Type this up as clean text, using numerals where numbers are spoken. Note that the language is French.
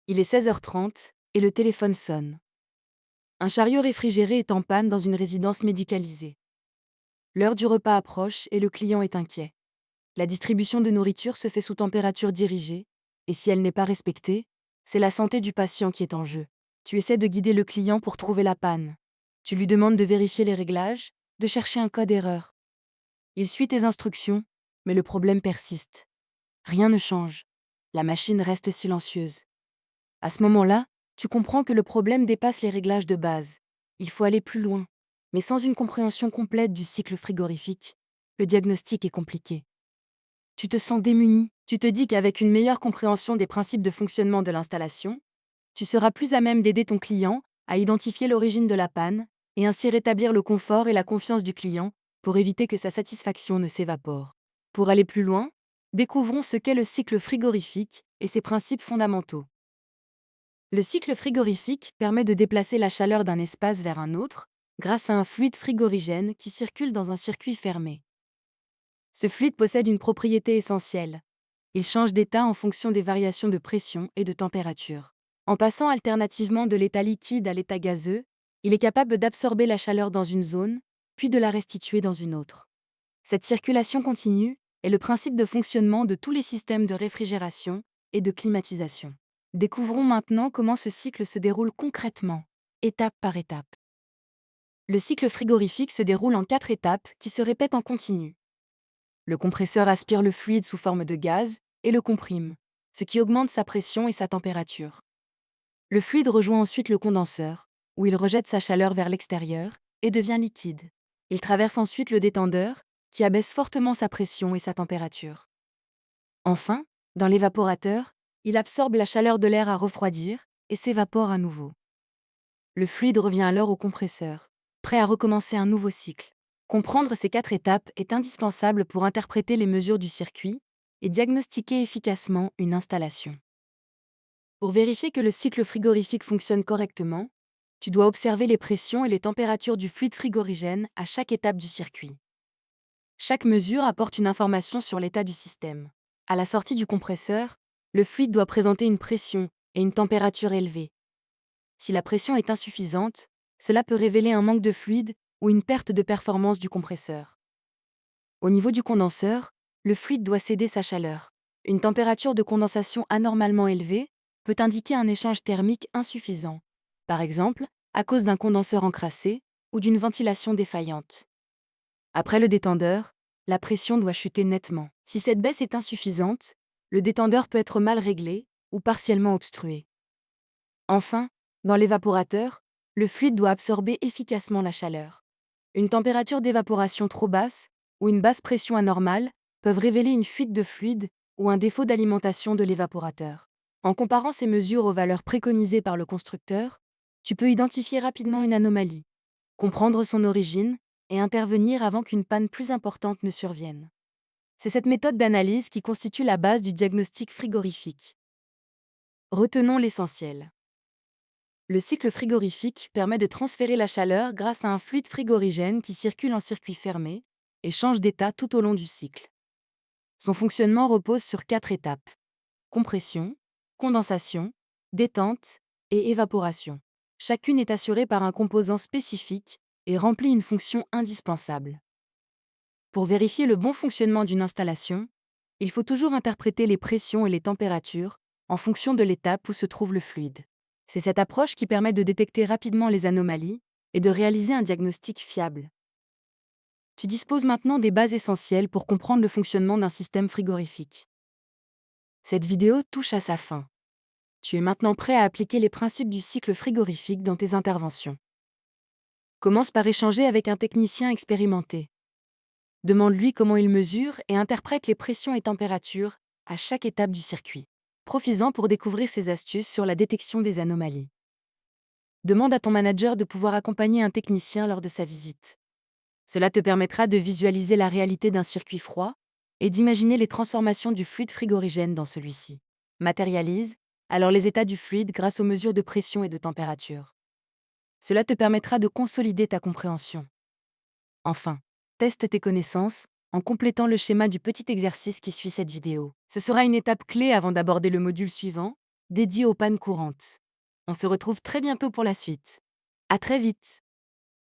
Il est 16h30 et le téléphone sonne. Un chariot réfrigéré est en panne dans une résidence médicalisée. L'heure du repas approche et le client est inquiet. La distribution de nourriture se fait sous température dirigée, et si elle n'est pas respectée, c'est la santé du patient qui est en jeu. Tu essaies de guider le client pour trouver la panne. Tu lui demandes de vérifier les réglages, de chercher un code erreur. Il suit tes instructions, mais le problème persiste. Rien ne change. La machine reste silencieuse. À ce moment-là, tu comprends que le problème dépasse les réglages de base. Il faut aller plus loin. Mais sans une compréhension complète du cycle frigorifique, le diagnostic est compliqué. Tu te sens démuni. Tu te dis qu'avec une meilleure compréhension des principes de fonctionnement de l'installation, tu seras plus à même d'aider ton client à identifier l'origine de la panne et ainsi rétablir le confort et la confiance du client pour éviter que sa satisfaction ne s'évapore. Pour aller plus loin, découvrons ce qu'est le cycle frigorifique et ses principes fondamentaux. Le cycle frigorifique permet de déplacer la chaleur d'un espace vers un autre grâce à un fluide frigorigène qui circule dans un circuit fermé. Ce fluide possède une propriété essentielle. Il change d'état en fonction des variations de pression et de température. En passant alternativement de l'état liquide à l'état gazeux, il est capable d'absorber la chaleur dans une zone, puis de la restituer dans une autre. Cette circulation continue est le principe de fonctionnement de tous les systèmes de réfrigération et de climatisation. Découvrons maintenant comment ce cycle se déroule concrètement, étape par étape. Le cycle frigorifique se déroule en 4 étapes qui se répètent en continu. Le compresseur aspire le fluide sous forme de gaz et le comprime, ce qui augmente sa pression et sa température. Le fluide rejoint ensuite le condenseur, où il rejette sa chaleur vers l'extérieur et devient liquide. Il traverse ensuite le détendeur, qui abaisse fortement sa pression et sa température. Enfin, dans l'évaporateur, il absorbe la chaleur de l'air à refroidir et s'évapore à nouveau. Le fluide revient alors au compresseur, prêt à recommencer un nouveau cycle. Comprendre ces 4 étapes est indispensable pour interpréter les mesures du circuit et diagnostiquer efficacement une installation. Pour vérifier que le cycle frigorifique fonctionne correctement, tu dois observer les pressions et les températures du fluide frigorigène à chaque étape du circuit. Chaque mesure apporte une information sur l'état du système. À la sortie du compresseur, le fluide doit présenter une pression et une température élevées. Si la pression est insuffisante, cela peut révéler un manque de fluide ou une perte de performance du compresseur. Au niveau du condenseur, le fluide doit céder sa chaleur. Une température de condensation anormalement élevée peut indiquer un échange thermique insuffisant, par exemple à cause d'un condenseur encrassé ou d'une ventilation défaillante. Après le détendeur, la pression doit chuter nettement. Si cette baisse est insuffisante, le détendeur peut être mal réglé ou partiellement obstrué. Enfin, dans l'évaporateur, le fluide doit absorber efficacement la chaleur. Une température d'évaporation trop basse ou une basse pression anormale peuvent révéler une fuite de fluide ou un défaut d'alimentation de l'évaporateur. En comparant ces mesures aux valeurs préconisées par le constructeur, tu peux identifier rapidement une anomalie, comprendre son origine et intervenir avant qu'une panne plus importante ne survienne. C'est cette méthode d'analyse qui constitue la base du diagnostic frigorifique. Retenons l'essentiel. Le cycle frigorifique permet de transférer la chaleur grâce à un fluide frigorigène qui circule en circuit fermé et change d'état tout au long du cycle. Son fonctionnement repose sur 4 étapes: compression, condensation, détente et évaporation. Chacune est assurée par un composant spécifique et remplit une fonction indispensable. Pour vérifier le bon fonctionnement d'une installation, il faut toujours interpréter les pressions et les températures en fonction de l'étape où se trouve le fluide. C'est cette approche qui permet de détecter rapidement les anomalies et de réaliser un diagnostic fiable. Tu disposes maintenant des bases essentielles pour comprendre le fonctionnement d'un système frigorifique. Cette vidéo touche à sa fin. Tu es maintenant prêt à appliquer les principes du cycle frigorifique dans tes interventions. Commence par échanger avec un technicien expérimenté. Demande-lui comment il mesure et interprète les pressions et températures à chaque étape du circuit. Profites-en pour découvrir ses astuces sur la détection des anomalies. Demande à ton manager de pouvoir accompagner un technicien lors de sa visite. Cela te permettra de visualiser la réalité d'un circuit froid et d'imaginer les transformations du fluide frigorigène dans celui-ci. Matérialise alors les états du fluide grâce aux mesures de pression et de température. Cela te permettra de consolider ta compréhension. Enfin, teste tes connaissances en complétant le schéma du petit exercice qui suit cette vidéo. Ce sera une étape clé avant d'aborder le module suivant, dédié aux pannes courantes. On se retrouve très bientôt pour la suite. À très vite!